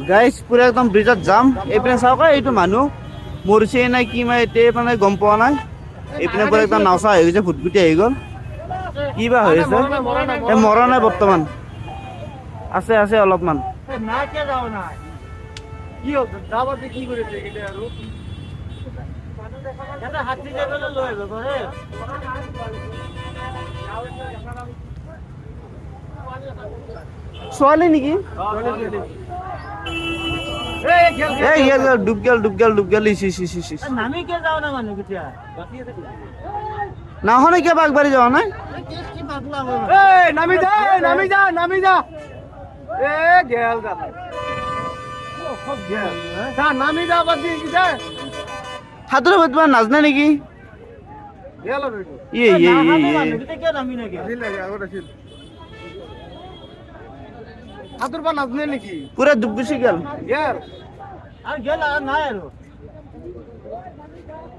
Guys পুৰা একদম ব্ৰিজত যাম। এইপিনে চাওক এইটো মানুহ মৰিছে নাই কি মানে এতিয়া মানে গম পোৱা নাই। এইপিনে পুৰা একদম নাওচা হৈ গৈছে, ভুটভুটি আহি গ'ল। কি বা হৈ আছে? এই মৰা নাই বৰ্তমান, আছে আছে অলপমান। ছোৱালী নেকি? ডুব গেল নাওখনে কিয় আগবাঢ়ি যোৱা নাই? সাঁতোৰ তোমাৰ নাজানে নেকি? সাঁতোৰবা নাজানে নেকি? পুৰা ডুব গুচি গেল। গেল নাই আৰু